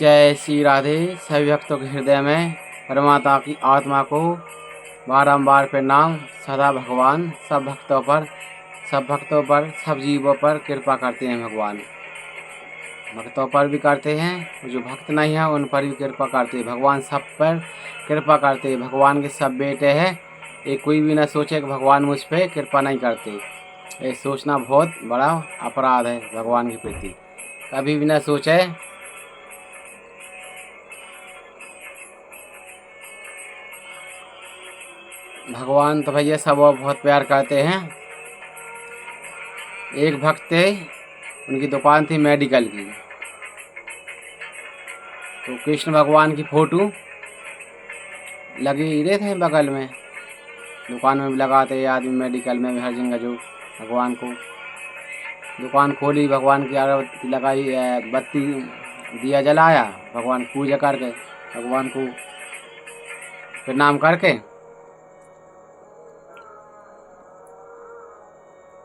जय श्री राधे। सभी भक्तों के हृदय में परमात्मा की आत्मा को बारंबार प्रणाम। सदा भगवान सब भक्तों पर सब जीवों पर कृपा करते हैं। भगवान भक्तों पर भी करते हैं, जो भक्त नहीं है उन पर भी कृपा करते हैं। भगवान सब पर कृपा करते हैं। भगवान के सब बेटे हैं। ये कोई भी ना सोचे कि भगवान मुझ पर कृपा नहीं करते। ये सोचना बहुत बड़ा अपराध है भगवान के प्रति। कभी भी ना सोचे। भगवान तो भैया सब बहुत प्यार करते हैं। एक भक्त थे, उनकी दुकान थी मेडिकल की। तो कृष्ण भगवान की फोटो लगी ही रहे थे बगल में। दुकान में भी लगाते आदमी, मेडिकल में भी, हर जगह जो भगवान को। दुकान खोली, भगवान की आरती लगाई, बत्ती दिया जलाया, भगवान की पूजा करके, भगवान को प्रणाम करके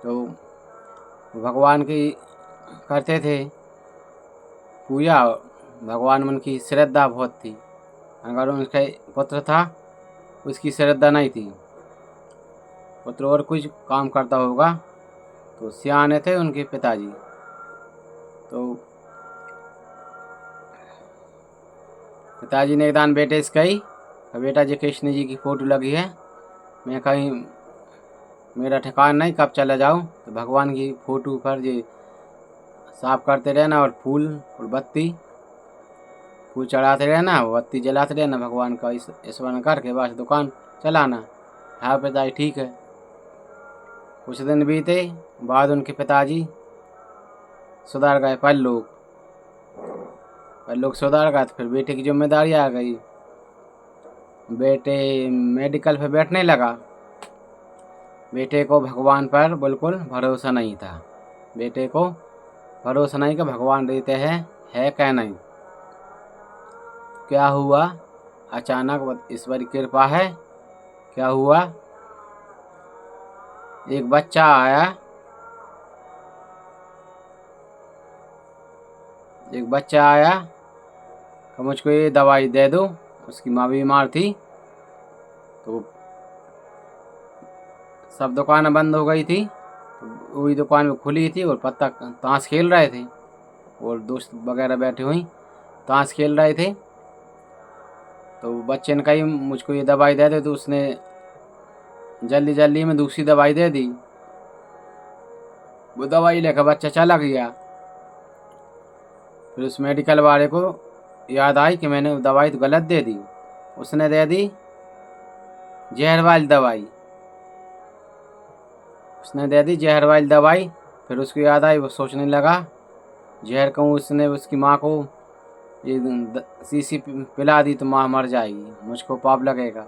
तो भगवान की करते थे पूजा। भगवान में उनकी श्रद्धा बहुत थी। अगर उनका पुत्र था, उसकी श्रद्धा नहीं थी। पुत्र और कुछ काम करता होगा। तो सियाने थे उनके पिताजी। तो पिताजी ने एक दान बेटे से कही, बेटा जी कृष्ण जी की फोटो लगी है, मैं कहीं मेरा ठिकाना नहीं, कब चला जाऊँ। तो भगवान की फोटो पर जी साफ करते रहना और फूल और बत्ती फूल चढ़ाते रहना, बत्ती जलाते रहना, भगवान का स्मरण करके बस दुकान चलाना। हाँ पिताजी ठीक है। कुछ दिन बीते बाद उनके पिताजी सुधर गए। पर लोग सुधर गए तो फिर बेटे की जिम्मेदारी आ गई। बेटे मेडिकल पे बैठने लगा। बेटे को भगवान पर बिल्कुल भरोसा नहीं था। बेटे को भरोसा नहीं कि भगवान देते हैं है क्या नहीं। क्या हुआ, अचानक ईश्वरी कृपा है। क्या हुआ, एक बच्चा आया। कि मुझको ये दवाई दे दो। उसकी माँ बीमार थी। तो सब दुकानें बंद हो गई थी, तो वही दुकान में खुली थी और पत्ता ताश खेल रहे थे और दोस्त वगैरह बैठे हुई ताश खेल रहे थे। तो बच्चे ने कही मुझको ये दवाई दे दे। तो उसने जल्दी जल्दी में दूसरी दवाई दे दी। वो दवाई लेकर बच्चा चला गया। फिर उस मेडिकल वाले को याद आई कि मैंने दवाई तो गलत दे दी। उसने दे दी जहर वाली दवाई। फिर उसको याद आई, वो सोचने लगा जहर कहूँ उसने उसकी माँ को ये शीशी पिला दी तो माँ मर जाएगी, मुझको पाप लगेगा।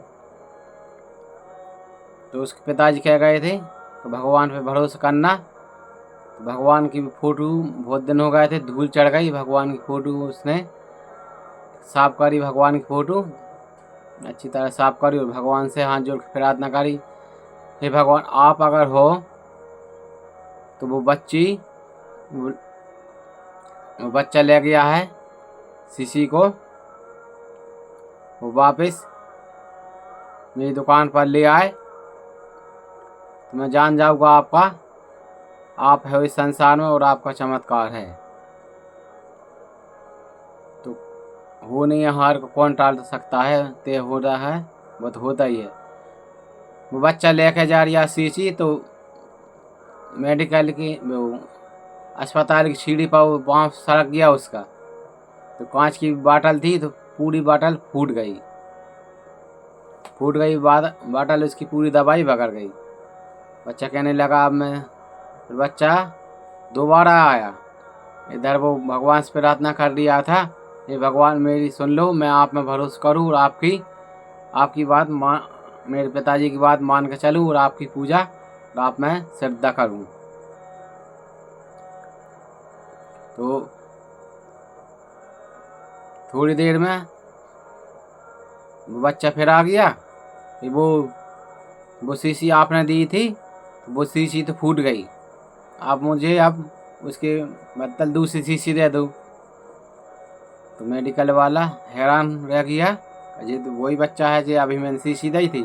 तो उसके पिताजी कह गए थे तो भगवान पे भरोसा करना। तो भगवान की फोटो बहुत दिन हो गए थे, धूल चढ़ गई। भगवान की फोटो उसने साफ करी। भगवान की फोटो अच्छी तरह साफ करी और भगवान से हाथ जोड़ के प्रार्थना करी, हे भगवान आप अगर हो तो वो बच्चा ले गया है शीशी को, वो वापस मेरी दुकान पर ले आए तो मैं जान जाऊँगा आप है इस संसार में और आपका चमत्कार है। तो हो नहीं है, हार को कौन टाल सकता है, तय हो रहा है, वो तो होता ही है। वो बच्चा लेके जा रहा शीशी। तो मेडिकल की अस्पताल की सीढ़ी पर वहाँ सड़क गया उसका। तो कांच की बाटल थी, तो पूरी बाटल फूट गई। बाटल उसकी पूरी दवाई बगड़ गई। बच्चा कहने लगा अब मैं। फिर बच्चा दोबारा आया। इधर वो भगवान से प्रार्थना कर दिया था, ये भगवान मेरी सुन लो, मैं आप में भरोसा करूँ और आपकी बात मेरे पिताजी की बात मान के चलूँ और आपकी पूजा और आप में श्रद्धा करूँ। तो थोड़ी देर में वो बच्चा फिर आ गया कि वो शीशी आपने दी थी, वो शीशी तो फूट गई, आप मुझे अब उसके बदल दूसरी शीशी दे दो। तो मेडिकल वाला हैरान रह गया, ये तो वही बच्चा है जो अभी मैंने शीशी दी थी।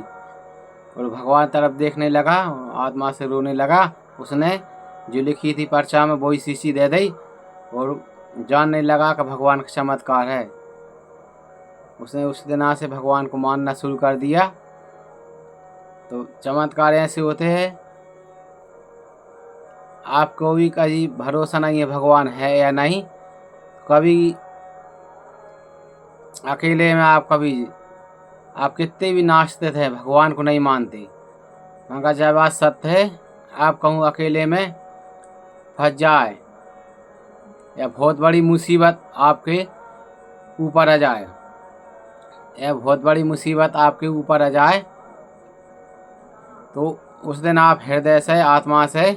और भगवान तरफ देखने लगा, आत्मा से रोने लगा। उसने जो लिखी थी पर्चा में वही शीशी दे दी और जानने लगा कि भगवान का चमत्कार है। उसने उस दिन से भगवान को मानना शुरू कर दिया। तो चमत्कार ऐसे होते हैं, आपको भी कभी भरोसा नहीं है भगवान है या नहीं, कभी अकेले में आप कितने भी नास्तिक थे, भगवान को नहीं मानते, मगर जब बात सत्य है, आप कहूँ अकेले में फंस जाए या बहुत बड़ी मुसीबत आपके ऊपर आ जाए, या बहुत बड़ी मुसीबत आपके ऊपर आ जाए, तो उस दिन आप हृदय से आत्मा से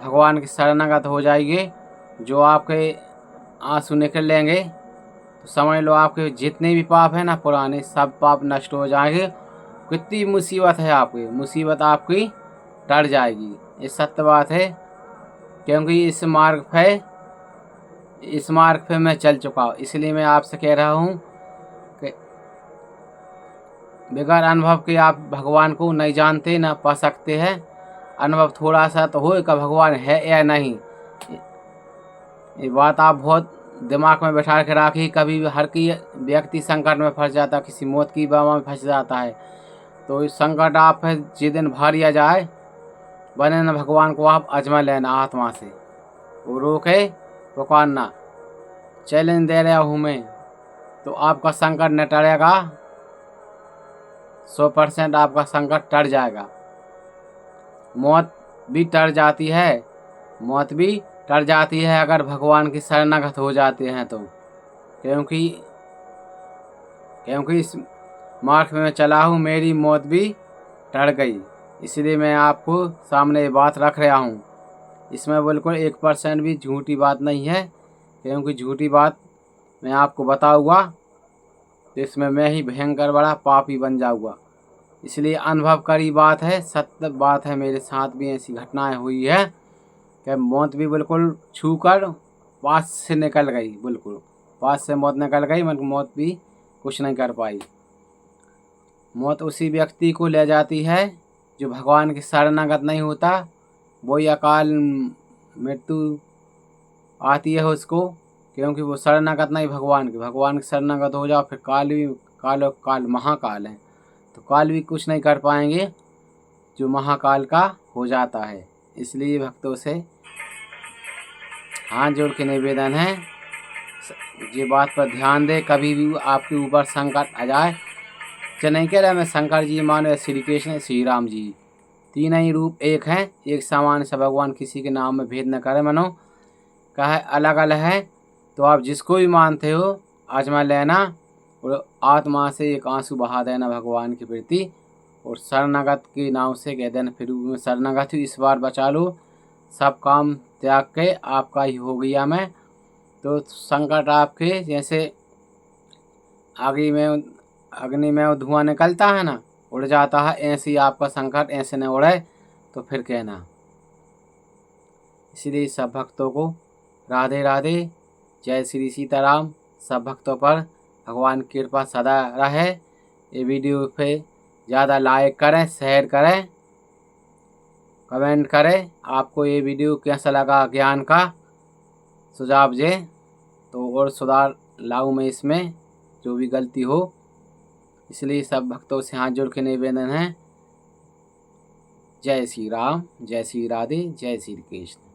भगवान की शरणागत हो जाइए। जो आपके आंसू निकलेंगे तो समझ लो आपके जितने भी पाप हैं ना पुराने, सब पाप नष्ट हो जाएंगे। कितनी मुसीबत है आपकी, मुसीबत आपकी टल जाएगी। ये सत्य बात है, क्योंकि इस मार्ग पे मैं चल चुका हूँ। इसलिए मैं आपसे कह रहा हूँ कि बगैर अनुभव के आप भगवान को नहीं जानते, ना पा सकते हैं। अनुभव थोड़ा सा तो हो कि भगवान है या नहीं, ये बात आप बहुत दिमाग में बैठा के रखिए। कभी भी हर कोई व्यक्ति संकट में फंस जाता है, किसी मौत की बाबा में फंस जाता है, तो इस संकट आप जिस दिन भारी आ जाए, बने न भगवान को आप आजमा लेना आत्मा से, वो रोके पुकारना, चैलेंज दे रहा हूँ मैं, तो आपका संकट न टलेगा। 100% आपका संकट टल जाएगा। मौत भी टल जाती है, मौत भी टल जाती है अगर भगवान की शरणागत हो जाते हैं तो। क्योंकि इस मार्ग में मैं चला हूँ, मेरी मौत भी टल गई। इसलिए मैं आपको सामने ये बात रख रहा हूँ। इसमें बिल्कुल 1% भी झूठी बात नहीं है, क्योंकि झूठी बात मैं आपको बताऊँगा तो इसमें मैं ही भयंकर बड़ा पापी बन जाऊँगा। इसलिए अनुभव करी बात है, सत्य बात है। मेरे साथ भी ऐसी घटनाएं हुई है कि मौत भी बिल्कुल छूकर पास से निकल गई, बिल्कुल पास से मौत निकल गई, मगर मौत भी कुछ नहीं कर पाई। मौत उसी व्यक्ति को ले जाती है जो भगवान की शरणागत नहीं होता, वही अकाल मृत्यु आती है उसको, क्योंकि वो शरणागत नहीं भगवान की शरणागत हो जाओ, फिर काल महाकाल है, तो काल भी कुछ नहीं कर पाएंगे जो महाकाल का हो जाता है। इसलिए भक्तों से हाथ जोड़ के निवेदन है, ये बात पर ध्यान दे। कभी भी आपके ऊपर संकट आ जाए, नहीं कह रहा मैं शंकर जी मानो, श्री कृष्ण श्री राम जी, तीन ही रूप एक हैं, एक समान से भगवान, किसी के नाम में भेद न करे मनो। कहा अलग अलग है, तो आप जिसको भी मानते हो आजमा लेना और आत्मा से एक आंसू बहा देना भगवान के प्रति, और शरणागत के नाम से कह देना फिर मैं शरणागत हूँ, इस बार बचा लो, सब काम त्याग के आपका ही हो गया मैं। तो संकट आपके जैसे अग्नि में धुआं निकलता है ना, उड़ जाता है, ऐसे ही आपका संकट ऐसे न उड़े तो फिर कहना। इसलिए सब भक्तों को राधे राधे, जय श्री सीताराम। सब भक्तों पर भगवान की कृपा सदा रहे। ये वीडियो पे ज़्यादा लाइक करें, शेयर करें, कमेंट करें। आपको ये वीडियो कैसा लगा, ज्ञान का सुझाव दें तो और सुधार लाऊं मैं इसमें जो भी गलती हो। इसलिए सब भक्तों से हाथ जोड़ के निवेदन है, जय श्री राम, जय श्री राधे, जय श्री कृष्ण।